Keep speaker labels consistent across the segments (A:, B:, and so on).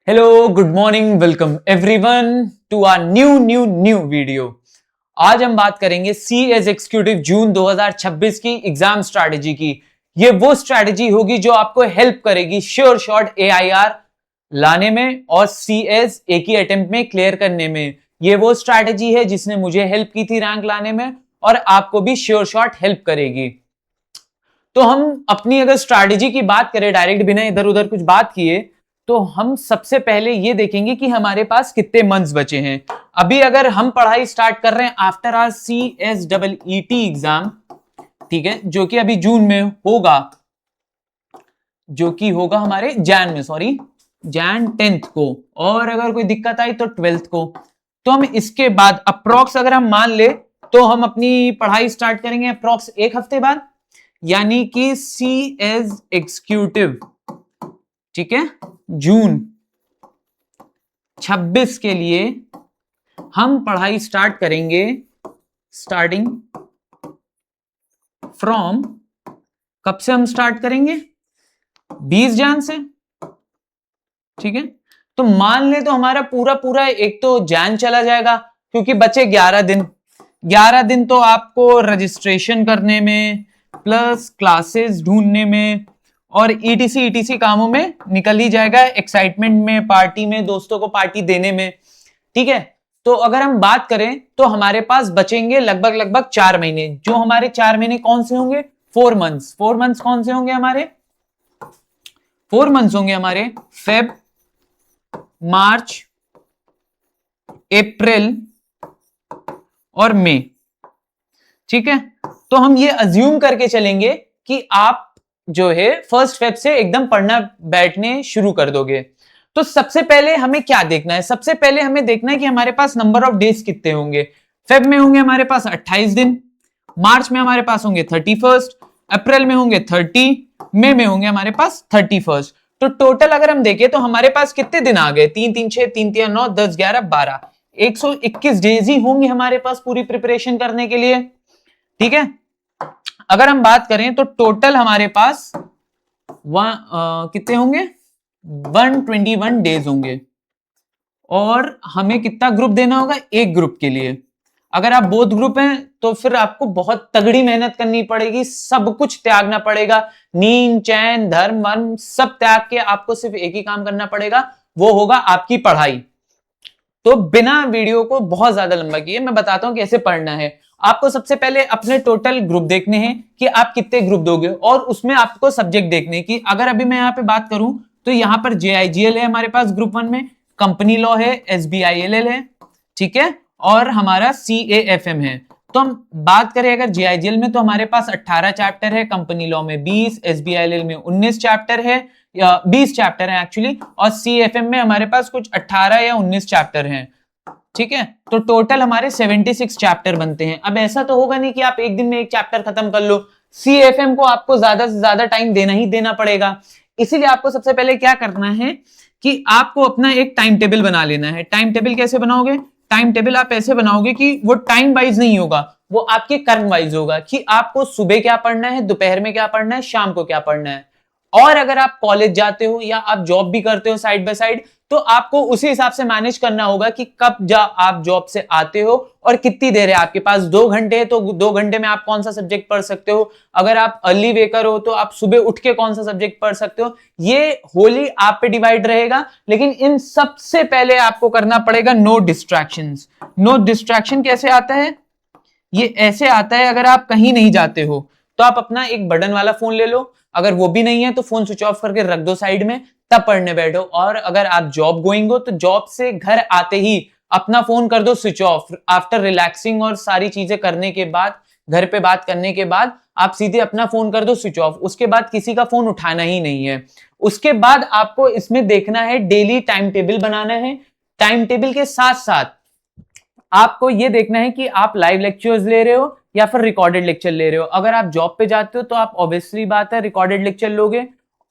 A: Hello, good morning, welcome everyone to our new video. आज हम बात करेंगे सीएस एग्जीक्यूटिव जून 2026 की एग्जाम स्ट्रैटेजी की। ये वो स्ट्रैटेजी होगी जो आपको हेल्प करेगी श्योर शॉट एआईआर लाने में और सीएस एक ही अटेम्प्ट में क्लियर करने में। ये वो स्ट्रैटेजी है जिसने मुझे हेल्प की थी रैंक लाने में और आपको भी श्योर शॉट हेल्प करेगी। तो हम अपनी अगर स्ट्रैटेजी की बात करें डायरेक्ट बिना इधर उधर कुछ बात किए, तो हम सबसे पहले ये देखेंगे कि हमारे पास कितने मंथ्स बचे हैं। अभी अगर हम पढ़ाई स्टार्ट कर रहे हैं आफ्टर आर CSEET एग्जाम, ठीक है, जो कि अभी जून में होगा, जो कि होगा हमारे जैन 10th को, और अगर कोई दिक्कत आई तो 12th को। तो हम इसके बाद अप्रोक्स अगर हम मान ले तो हम अपनी पढ़ाई स्टार्ट करेंगे अप्रोक्स एक हफ्ते बाद, यानी कि सीएस एग्जीक्यूटिव, ठीक है, जून 26 के लिए हम पढ़ाई स्टार्ट करेंगे स्टार्टिंग फ्रॉम, कब से हम स्टार्ट करेंगे? 20 जैन से, ठीक है। तो मान ले तो हमारा पूरा एक तो जैन चला जाएगा, क्योंकि बचे 11 दिन। 11 दिन तो आपको रजिस्ट्रेशन करने में प्लस क्लासेस ढूंढने में और ईटीसी कामों में निकल ही जाएगा, एक्साइटमेंट में, पार्टी में, दोस्तों को पार्टी देने में, ठीक है। तो अगर हम बात करें तो हमारे पास बचेंगे लगभग 4 महीने। जो हमारे 4 महीने कौन से होंगे? 4 मंथ्स। 4 मंथ्स कौन से होंगे हमारे? 4 मंथ्स होंगे हमारे फेब, मार्च, अप्रैल और मई, ठीक है। तो हम ये अज्यूम करके चलेंगे कि आप जो है 1 फेब से एकदम पढ़ना बैठने शुरू कर दोगे। तो सबसे पहले हमें क्या देखना है? सबसे पहले हमें देखना है कि हमारे पास नंबर ऑफ डेज कितने होंगे। फेब में होंगे हमारे पास 28 दिन, मार्च में हमारे पास होंगे 31, अप्रैल में होंगे 30, मई में होंगे हमारे पास 31। तो टोटल अगर हम देखें तो हमारे पास कितने दिन आ गए? 3 3 6 3 3 9 10 11 12, 121 डेज ही होंगे हमारे पास पूरी प्रिपरेशन करने के लिए, ठीक है। अगर हम बात करें तो टोटल हमारे पास कितने होंगे? 121 डेज होंगे। और हमें कितना ग्रुप देना होगा? एक ग्रुप के लिए। अगर आप बोथ ग्रुप हैं तो फिर आपको बहुत तगड़ी मेहनत करनी पड़ेगी, सब कुछ त्यागना पड़ेगा, नींद, चैन, धर्म, मन सब त्याग के आपको सिर्फ एक ही काम करना पड़ेगा, वो होगा आपकी पढ़ाई। तो बिना वीडियो को बहुत ज्यादा लंबा किए मैं बताता हूं कैसे पढ़ना है। आपको सबसे पहले अपने टोटल ग्रुप देखने हैं कि आप कितने ग्रुप दोगे, और उसमें आपको सब्जेक्ट देखने की। अगर अभी मैं यहां पे बात करूं तो यहां पर JIGL है हमारे पास ग्रुप 1 में, कंपनी लॉ है, SBILL है, ठीक है, और हमारा CAFM है। तो हम बात करें अगर JIGL में तो हमारे पास 18 चैप्टर है, कंपनी लॉ में 20, SBILL में 19 चैप्टर है, 20 चैप्टर है एक्चुअली, और CFM में हमारे पास कुछ 18 या 19 चैप्टर हैं, ठीक है। तो टोटल हमारे 76 चैप्टर बनते हैं। अब ऐसा तो होगा नहीं कि आप एक दिन में एक चैप्टर खत्म कर लो, CFM को आपको ज्यादा से ज्यादा टाइम देना ही देना पड़ेगा। इसीलिए आपको सबसे पहले क्या करना है कि आपको अपना एक टाइम टेबल बना लेना है। टाइम टेबल कैसे बनाओगे? टाइम टेबल आप ऐसे बनाओगे कि वो टाइम वाइज नहीं होगा, वो आपके कर्म वाइज होगा, कि आपको सुबह क्या पढ़ना है, दोपहर में क्या पढ़ना है, शाम को क्या पढ़ना है। और अगर आप कॉलेज जाते हो या आप जॉब भी करते हो साइड बाय साइड, तो आपको उसी हिसाब से मैनेज करना होगा कि कब आप जॉब से आते हो और कितनी देर है आपके पास। 2 घंटे है तो 2 घंटे में आप कौन सा सब्जेक्ट पढ़ सकते हो। अगर आप अर्ली वेकर हो तो आप सुबह उठ के कौन सा सब्जेक्ट पढ़ सकते हो। ये होली आप पे डिवाइड रहेगा, लेकिन इन सबसे पहले आपको करना पड़ेगा नो डिस्ट्रैक्शंस। नो डिस्ट्रैक्शन कैसे आता है? ये ऐसे आता है, अगर आप कहीं नहीं जाते हो तो आप अपना एक बटन वाला फोन ले लो, अगर वो भी नहीं है तो फोन स्विच ऑफ करके रख दो साइड में, तब पढ़ने बैठो। और अगर आप जॉब गोइंग हो तो जॉब से घर आते ही अपना फोन कर दो स्विच ऑफ। आफ्टर रिलैक्सिंग और सारी चीजें करने के बाद, घर पे बात करने के बाद, आप सीधे अपना फोन कर दो स्विच ऑफ। उसके बाद किसी का फोन उठाना ही नहीं है। उसके बाद आपको इसमें देखना है, डेली टाइम टेबल बनाना है। टाइम टेबल के साथ साथ आपको यह देखना है कि आप लाइव लेक्चर्स ले रहे हो या फिर रिकॉर्डेड लेक्चर ले रहे हो। अगर आप जॉब पे जाते हो तो आप ऑब्वियसली बात है रिकॉर्डेड लेक्चर लोगे।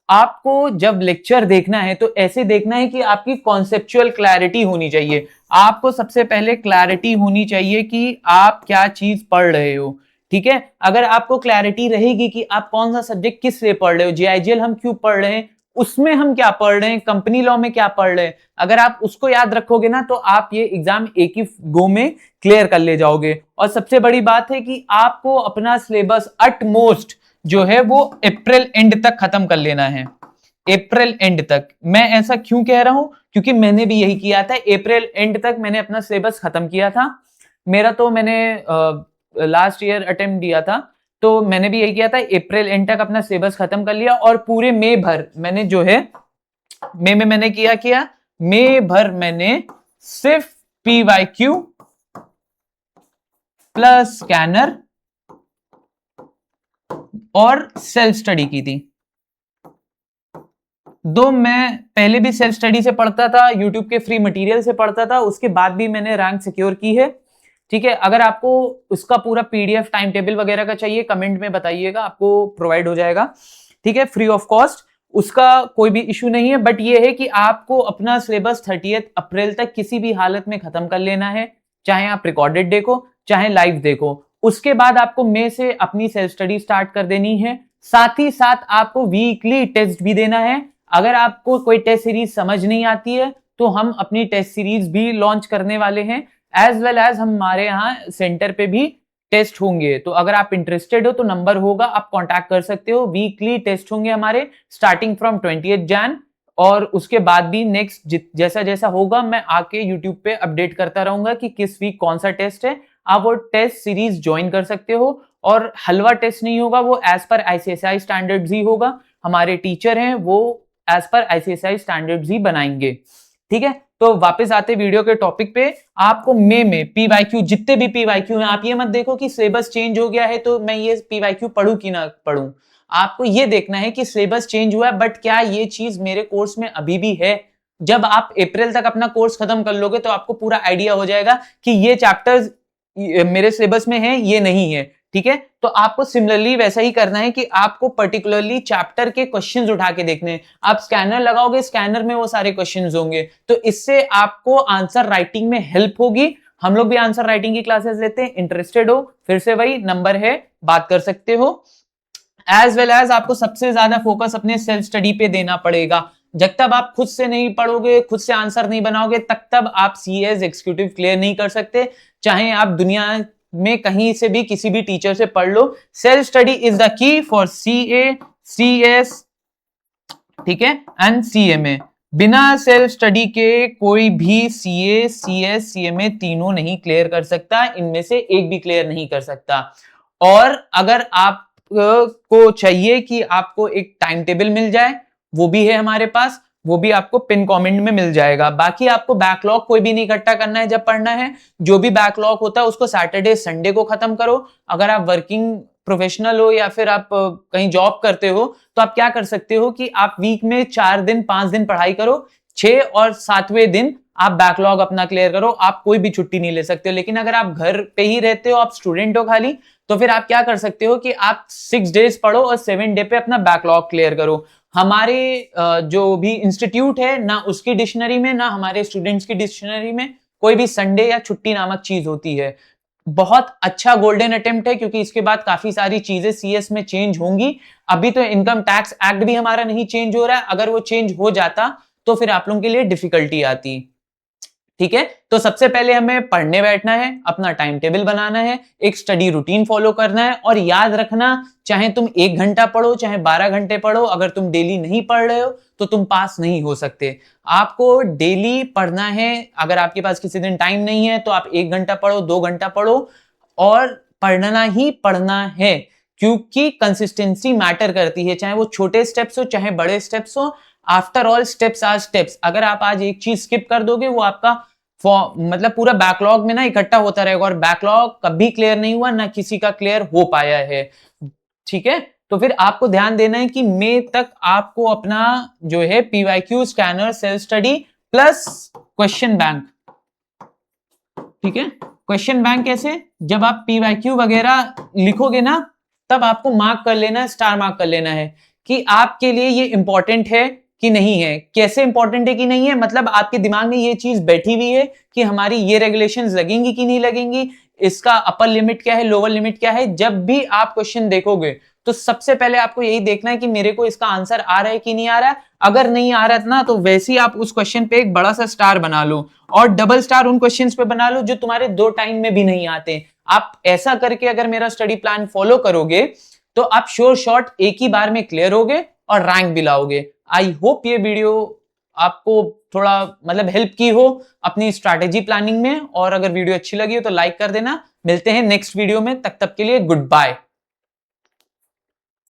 A: आपको जब लेक्चर देखना है तो ऐसे देखना है कि आपकी कॉन्सेप्चुअल क्लैरिटी होनी चाहिए। आपको सबसे पहले क्लैरिटी होनी चाहिए कि आप क्या चीज पढ़ रहे हो, ठीक है। अगर आपको क्लैरिटी रहेगी कि आप कौन सा सब्जेक्ट किस लिए पढ़ रहे हो, JIGL हम क्यों पढ़ रहे हैं, उसमें हम क्या पढ़ रहे हैं, कंपनी लॉ में क्या पढ़ रहे हैं, अगर आप उसको याद रखोगे ना तो आप ये एग्जाम एक ही गो में क्लियर कर ले जाओगे। और सबसे बड़ी बात है कि आपको अपना सिलेबस अट मोस्ट जो है वो अप्रैल एंड तक खत्म कर लेना है, अप्रैल एंड तक। मैं ऐसा क्यों कह रहा हूं, क्योंकि मैंने भी यही किया था, अप्रैल एंड तक मैंने अपना सिलेबस खत्म किया था। मेरा तो मैंने लास्ट ईयर अटेम्प्ट दिया था, तो मैंने भी यही किया था, अप्रैल एंड तक अपना सिलेबस खत्म कर लिया। और पूरे मई भर मैंने जो है, मई में मैंने किया मई भर मैंने सिर्फ PYQ प्लस स्कैनर और सेल्फ स्टडी की थी। दो मैं पहले भी सेल्फ स्टडी से पढ़ता था, यूट्यूब के फ्री मटेरियल से पढ़ता था, उसके बाद भी मैंने रैंक सिक्योर की है। ठीक है, अगर आपको उसका पूरा PDF टाइम टेबल वगैरह का चाहिए कमेंट में बताइएगा, आपको प्रोवाइड हो जाएगा। ठीक है, फ्री ऑफ कॉस्ट, उसका कोई भी इशू नहीं है। बट ये है कि आपको अपना सिलेबस 30 अप्रैल तक किसी भी हालत में खत्म कर लेना है, चाहे आप रिकॉर्डेड देखो चाहे लाइव देखो। उसके बाद आपको मई से अपनी सेल्फ स्टडी स्टार्ट कर देनी है। साथ ही साथ आपको वीकली टेस्ट भी देना है। अगर आपको कोई टेस्ट सीरीज समझ नहीं आती है तो हम अपनी टेस्ट सीरीज भी लॉन्च करने वाले हैं, एज वेल एज हमारे यहाँ सेंटर पे भी टेस्ट होंगे। तो अगर आप इंटरेस्टेड हो तो नंबर होगा, आप कांटेक्ट कर सकते हो। वीकली टेस्ट होंगे हमारे स्टार्टिंग फ्रॉम 20 जैन, और उसके बाद भी नेक्स्ट जैसा जैसा होगा मैं आके यूट्यूब पे अपडेट करता रहूंगा कि किस वीक कौन सा टेस्ट है। आप वो टेस्ट सीरीज ज्वाइन कर सकते हो। और हलवा टेस्ट नहीं होगा, वो एज पर ICSI स्टैंडर्ड्स ही होगा। हमारे टीचर हैं वो एज पर ICSI स्टैंडर्ड्स ही बनाएंगे। ठीक है, तो वापस आते वीडियो के टॉपिक पे। आपको मई में PYQ, जितने भी PYQ हैं, आप ये मत देखो कि सिलेबस चेंज हो गया है तो मैं ये PYQ पढ़ूं कि ना पढ़ूं। आपको ये देखना है कि सिलेबस चेंज हुआ है, बट क्या ये चीज मेरे कोर्स में अभी भी है। जब आप अप्रैल तक अपना कोर्स खत्म कर लोगे तो आपको पूरा आइडिया हो जाएगा कि ये चैप्टर्स मेरे सिलेबस में है, ये नहीं है। ठीक है, तो आपको सिमिलरली वैसा ही करना है कि आपको पर्टिकुलरली चैप्टर के क्वेश्चंस उठा के देखने हैं। आप स्कैनर लगाओगे, स्कैनर में वो सारे क्वेश्चंस होंगे, तो इससे आपको आंसर राइटिंग में हेल्प होगी। हम लोग भी आंसर राइटिंग की क्लासेस लेते हैं, इंटरेस्टेड हो फिर से वही नंबर है, बात कर सकते हो। एज वेल एज आपको सबसे ज्यादा फोकस अपने सेल्फ स्टडी पे देना पड़ेगा। जब तक आप खुद से नहीं पढ़ोगे, खुद से आंसर नहीं बनाओगे, तब आप CS एग्जीक्यूटिव क्लियर नहीं कर सकते, चाहे आप दुनिया में कहीं से भी किसी भी टीचर से पढ़ लो। Self study is the key for CA, CS, ठीक है, एंड CMA। बिना सेल्फ स्टडी के कोई भी CA, CS, CMA तीनों नहीं क्लियर कर सकता, इनमें से एक भी क्लियर नहीं कर सकता। और अगर आप को चाहिए कि आपको एक टाइम टेबल मिल जाए, वो भी है हमारे पास, वो भी आपको पिन कमेंट में मिल जाएगा। बाकी आपको बैकलॉग कोई भी नहीं इकट्ठा करना है जब पढ़ना है। जो भी बैकलॉग होता है उसको सैटरडे संडे को खत्म करो। अगर आप वर्किंग प्रोफेशनल हो या फिर आप कहीं जॉब करते हो तो आप क्या कर सकते हो कि आप वीक में 4 दिन 5 दिन पढ़ाई करो, 6 और 7वें दिन आप बैकलॉग अपना क्लियर करो। आप कोई भी छुट्टी नहीं ले सकते हो। लेकिन अगर आप घर पे ही रहते हो, आप स्टूडेंट हो खाली, तो फिर आप क्या कर सकते हो कि आप 6 डेज पढ़ो और 7 डे पे अपना बैकलॉग क्लियर करो। हमारे जो भी इंस्टीट्यूट है ना, उसकी डिक्शनरी में ना हमारे स्टूडेंट्स की डिक्शनरी में कोई भी संडे या छुट्टी नामक चीज होती है। बहुत अच्छा गोल्डन अटेम्प्ट है, क्योंकि इसके बाद काफी सारी चीजें CS में चेंज होंगी। अभी तो इनकम टैक्स एक्ट भी हमारा नहीं चेंज हो रहा है, अगर वो चेंज हो जाता तो फिर आप लोगों के लिए डिफिकल्टी आती। ठीक है, तो सबसे पहले हमें पढ़ने बैठना है, अपना टाइम टेबल बनाना है, एक स्टडी रूटीन फॉलो करना है। और याद रखना, चाहे तुम 1 घंटा पढ़ो चाहे 12 घंटे पढ़ो, अगर तुम डेली नहीं पढ़ रहे हो तो तुम पास नहीं हो सकते। आपको डेली पढ़ना है। अगर आपके पास किसी दिन टाइम नहीं है तो आप 1 घंटा पढ़ो, 2 घंटा पढ़ो, और पढ़ना ही पढ़ना है, क्योंकि कंसिस्टेंसी मैटर करती है। चाहे वो छोटे स्टेप्स हो चाहे बड़े स्टेप्स हो, after all steps are steps. अगर आप आज एक चीज स्किप कर दोगे, वो आपका मतलब पूरा बैकलॉग में ना इकट्ठा होता रहेगा, और बैकलॉग कभी क्लियर नहीं हुआ, ना किसी का क्लियर हो पाया है। ठीक है, तो फिर आपको ध्यान देना है कि मई तक आपको अपना जो है PYQ, scanner, self study plus question bank. ठीक है, क्वेश्चन बैंक कैसे, जब आप PYQ वगैरह लिखोगे ना, तब आपको मार्क कर लेना है, स्टार मार्क कर लेना है कि आपके लिए ये इंपॉर्टेंट है कि नहीं है। कैसे इंपॉर्टेंट है कि नहीं है, मतलब आपके दिमाग में ये चीज बैठी हुई है कि हमारी ये रेगुलेशंस लगेंगी कि नहीं लगेंगी, इसका अपर लिमिट क्या है, लोअर लिमिट क्या है। जब भी आप क्वेश्चन देखोगे तो सबसे पहले आपको यही देखना है कि मेरे को इसका आंसर आ रहा है कि नहीं आ रहा है। अगर नहीं आ रहा है ना, तो वैसे ही आप उस क्वेश्चन पे एक बड़ा सा स्टार बना लो और डबल स्टार उन क्वेश्चंस पे बना लो जो तुम्हारे 2 टाइम में भी नहीं आते। आप ऐसा करके अगर मेरा स्टडी प्लान फॉलो करोगे तो आप श्योर शॉट एक ही बार में क्लियर होगे और रैंक भी लाओगे। आई होप ये वीडियो आपको थोड़ा मतलब हेल्प की हो अपनी स्ट्रैटेजी प्लानिंग में, और अगर वीडियो अच्छी लगी हो तो लाइक कर देना। मिलते हैं नेक्स्ट वीडियो में, तब तक के लिए गुड बाय।